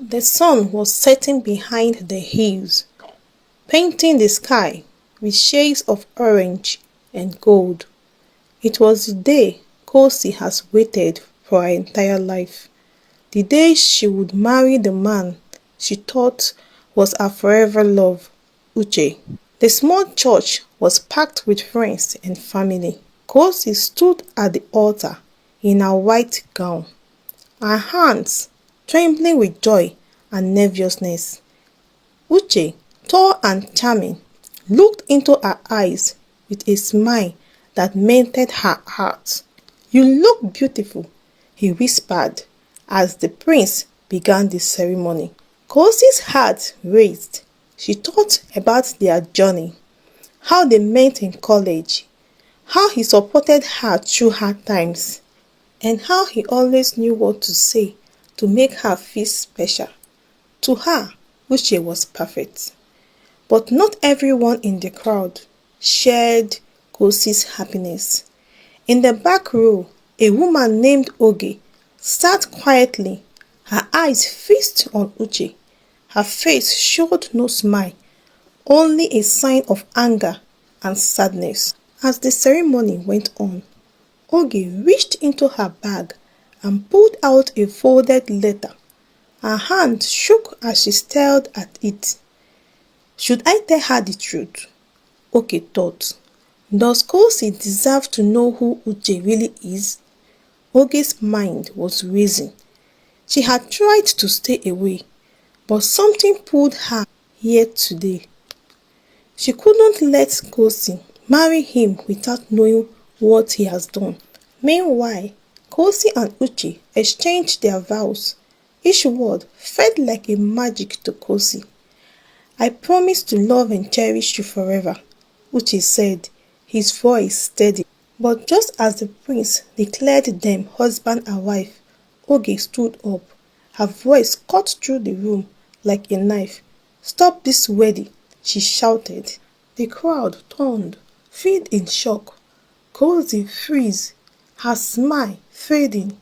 The sun was setting behind the hills, painting the sky with shades of orange and gold. It was the day Kosi has waited for her entire life. The day she would marry the man she thought was her forever love, Uche. The small church was packed with friends and family. Kosi stood at the altar in her white gown, her hands trembling with joy and nervousness. Uche, tall and charming, looked into her eyes with a smile that melted her heart. "You look beautiful," he whispered as the prince began the ceremony. Kosi's heart raced. She thought about their journey, how they met in college, how he supported her through hard times, and how he always knew what to say to make her feel special. To her, Uche was perfect. But not everyone in the crowd shared Kosi's happiness. In the back row, a woman named Oge sat quietly, her eyes fixed on Uche. Her face showed no smile, only a sign of anger and sadness. As the ceremony went on, Oge reached into her bag and pulled out a folded letter. Her hand shook as she stared at it. Should I tell her the truth? Oge thought. Does Kosi deserve to know who Uche really is? Oge's mind was racing. She had tried to stay away, but something pulled her here today. She couldn't let Kosi marry him without knowing what he has done. Meanwhile, Kosi and Uche exchanged their vows. Each word felt like a magic to Kosi. "I promise to love and cherish you forever," Uche said, his voice steady. But just as the prince declared them husband and wife, Oge stood up. Her voice cut through the room like a knife. "Stop this wedding," she shouted. The crowd turned, filled in shock. Kosi froze, her smile fading.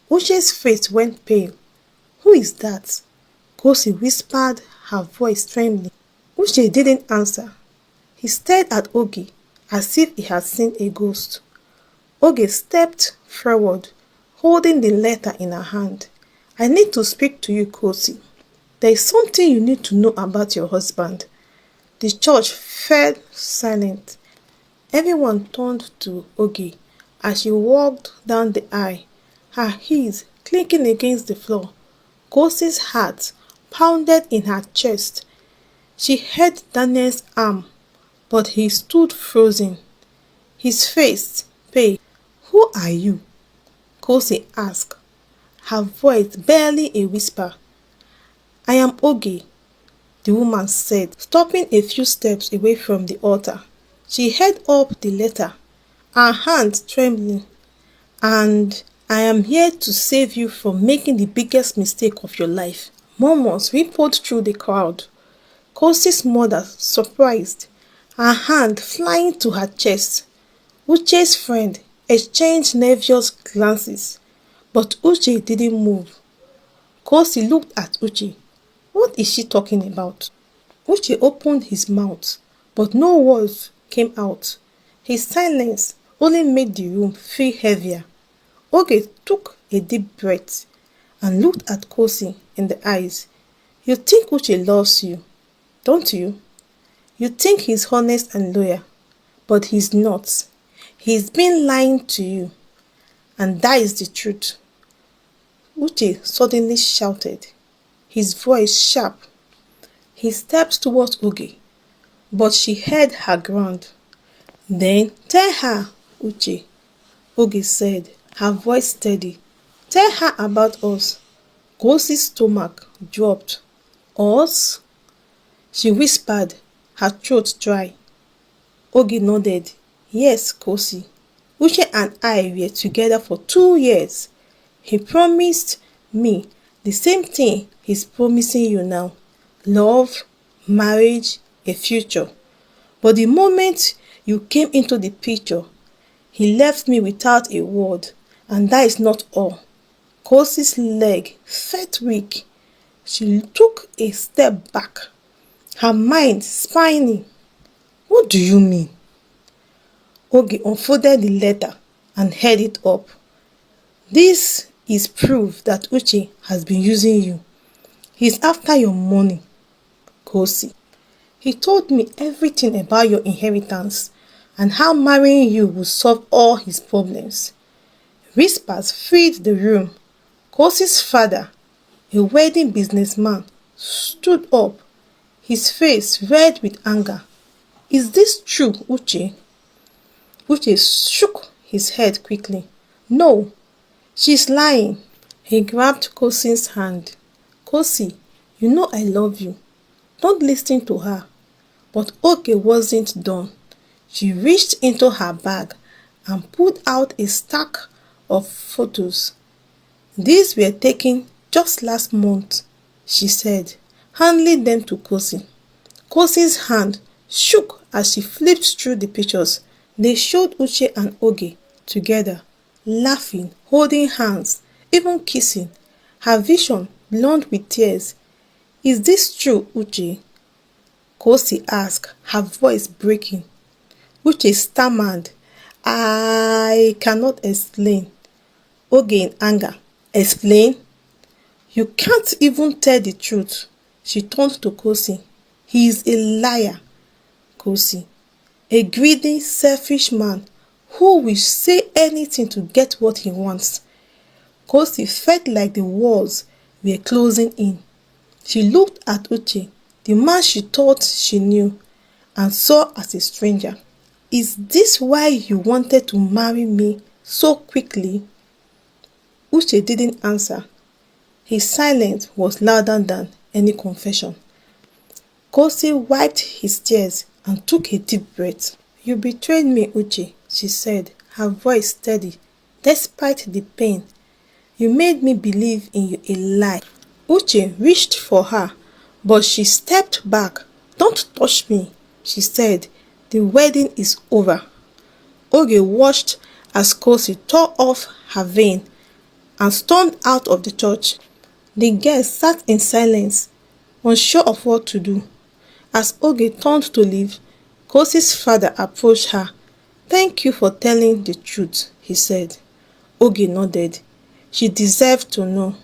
Uche's face went pale. "Who is that?" Kosi whispered, her voice trembling. Uche didn't answer. He stared at Oge as if he had seen a ghost. Oge stepped forward, holding the letter in her hand. "I need to speak to you, Kosi. There is something you need to know about your husband." The church fell silent. Everyone turned to Oge as she walked down the aisle, her heels clinking against the floor. Kosi's heart pounded in her chest. She held Daniel's arm, but he stood frozen, his face pale. "Who are you?" Kosi asked, her voice barely a whisper. "I am Oge," the woman said, stopping a few steps away from the altar. She held up the letter, her hand trembling. "And I am here to save you from making the biggest mistake of your life." Murmurs rippled through the crowd. Kosi's mother, surprised, her hand flying to her chest. Uche's friend exchanged nervous glances, but Uche didn't move. Kosi looked at Uche. What is she talking about? Uche opened his mouth, but no words came out. His silence only made the room feel heavier. Oge took a deep breath and looked at Kosi in the eyes. "You think Uche loves you, don't you? You think he's honest and loyal, but he's not. He's been lying to you, and that is the truth." Uche suddenly shouted, his voice sharp. He stepped towards Oge, but she held her ground. "Then tell her, Uche," Oge said, her voice steady. "Tell her about us." Kosi's stomach dropped. "Us?" she whispered, her throat dry. Oge nodded. "Yes, Kosi. Uche and I were together for 2 years. He promised me the same thing he's promising you now. Love, marriage, a future. But the moment you came into the picture, he left me without a word, and that is not all." Kosi's leg felt weak. She took a step back, her mind spinning. What do you mean? Oge unfolded the letter and held it up. This is proof that Uche has been using you. He's after your money, Kosi. He told me everything about your inheritance and how marrying you will solve all his problems. Whispers filled the room. Kosi's father, a wedding businessman, stood up, his face red with anger. Is this true, Uche? Uche shook his head quickly. No, she's lying. He grabbed Kosi's hand. Kosi, you know I love you. Don't listen to her. But Oge wasn't done. She reached into her bag and pulled out a stack of photos. These were taken just last month, she said, handing them to Kosi. Kosi's hand shook as she flipped through the pictures. They showed Uche and Oge together, laughing, holding hands, even kissing. Her vision blonde with tears. Is this true, Uche? Kosi asked, her voice breaking. Uche stammered, I cannot explain. Oge in anger. Explain? You can't even tell the truth. She turned to Kosi. He is a liar, Kosi. A greedy, selfish man who will say anything to get what he wants. Kosi felt like the walls were closing in. She looked at Uche, the man she thought she knew, and saw as a stranger. Is this why you wanted to marry me so quickly? Uche didn't answer. His silence was louder than any confession. Kosi wiped his tears and took a deep breath. You betrayed me, Uche, she said, her voice steady, despite the pain. You made me believe in a lie. Uche reached for her, but she stepped back. Don't touch me, she said. The wedding is over. Oge watched as Kosi tore off her veil and stormed out of the church. The guests sat in silence, unsure of what to do. As Oge turned to leave, Kosi's father approached her. Thank you for telling the truth, he said. Oge nodded. She deserved to know.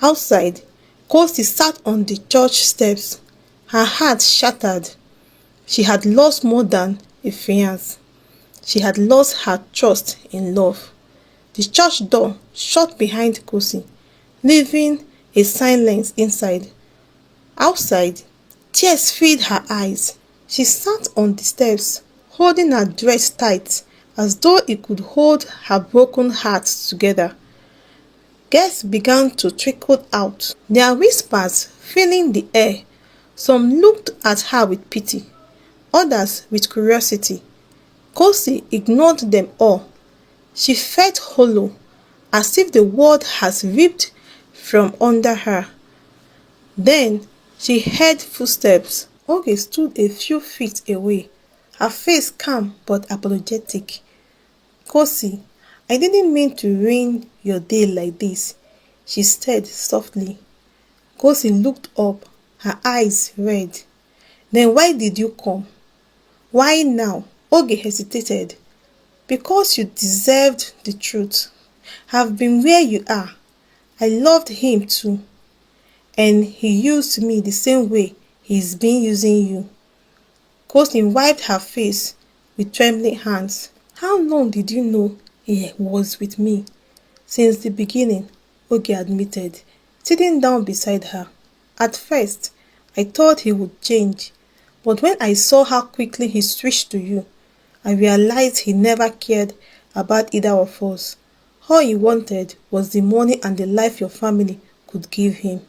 Outside, Kosi sat on the church steps, her heart shattered. She had lost more than a fiancé. She had lost her trust in love. The church door shut behind Kosi, leaving a silence inside. Outside, tears filled her eyes. She sat on the steps, holding her dress tight, as though it could hold her broken heart together. Guests began to trickle out, their whispers filling the air. Some looked at her with pity, others with curiosity. Kosi ignored them all. She felt hollow, as if the world has ripped from under her. Then she heard footsteps. Oge stood a few feet away, her face calm but apologetic. Kosi, I didn't mean to ruin your day like this, she said softly. Kosi looked up, her eyes red. Then why did you come? Why now? Oge hesitated. Because you deserved the truth. I've been where you are. I loved him too. And he used me the same way he's been using you. Kosi wiped her face with trembling hands. How long did you know he was with me? Since the beginning, Oge admitted, sitting down beside her. At first, I thought he would change, but when I saw how quickly he switched to you, I realized he never cared about either of us. All he wanted was the money and the life your family could give him.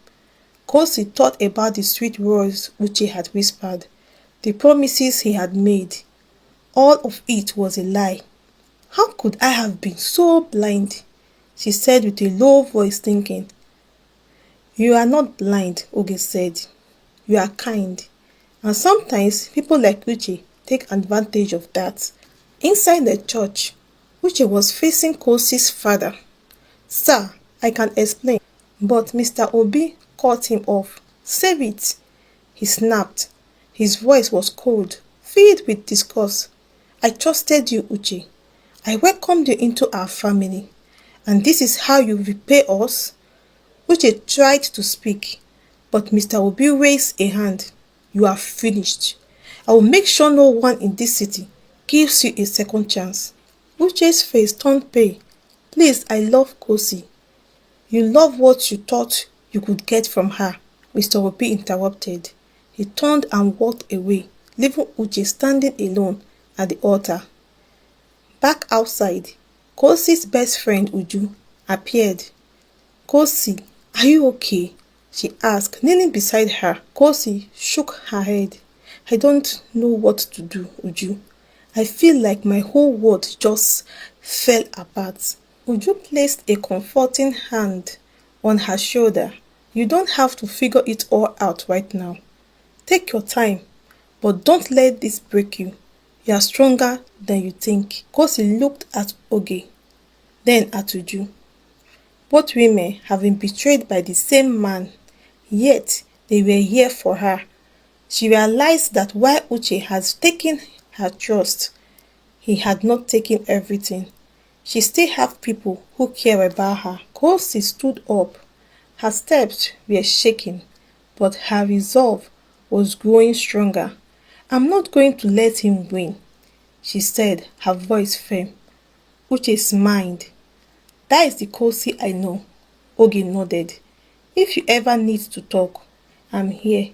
Kosi thought about the sweet words Uche had whispered, the promises he had made. All of it was a lie. How could I have been so blind? She said with a low voice, thinking. You are not blind, Oge said. You are kind. And sometimes people like Uche take advantage of that. Inside the church, Uche was facing Kosi's father. Sir, I can explain. But Mr. Obi cut him off. Save it! He snapped. His voice was cold, filled with disgust. I trusted you, Uche. I welcomed you into our family. And this is how you repay us? Uche tried to speak, but Mr. Obi raised a hand. You are finished. I will make sure no one in this city gives you a second chance. Uche's face turned pale. Please, I love Kosi. You love what you thought you could get from her, Mr. Obi interrupted. He turned and walked away, leaving Uche standing alone at the altar. Back outside, Kosi's best friend Uju appeared. Kosi, are you okay? She asked, kneeling beside her. Kosi shook her head. I don't know what to do, Uju. I feel like my whole world just fell apart. Uju placed a comforting hand on her shoulder. You don't have to figure it all out right now. Take your time, but don't let this break you. You are stronger than you think. Kosi looked at Oge, then at Uju. Both women have been betrayed by the same man, yet they were here for her. She realized that while Uche has taken her trust, he had not taken everything. She still has people who care about her. Kosi stood up. Her steps were shaking, but her resolve was growing stronger. I'm not going to let him win, she said, her voice firm. Uche smiled. That is the Kosi I know. Oge nodded. If you ever need to talk, I'm here.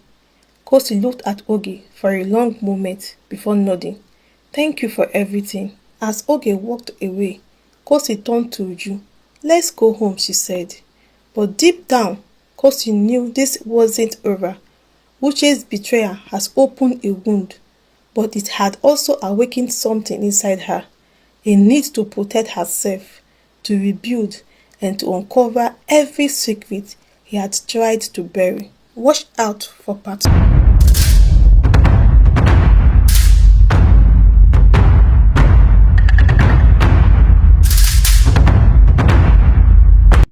Kosi looked at Oge for a long moment before nodding. Thank you for everything. As Oge walked away, Kosi turned to Uju. Let's go home, she said. But deep down, Kosi knew this wasn't over. Uche's betrayal has opened a wound, but it had also awakened something inside her. A need to protect herself, to rebuild, and to uncover every secret he had tried to bury. Watch out for part 2.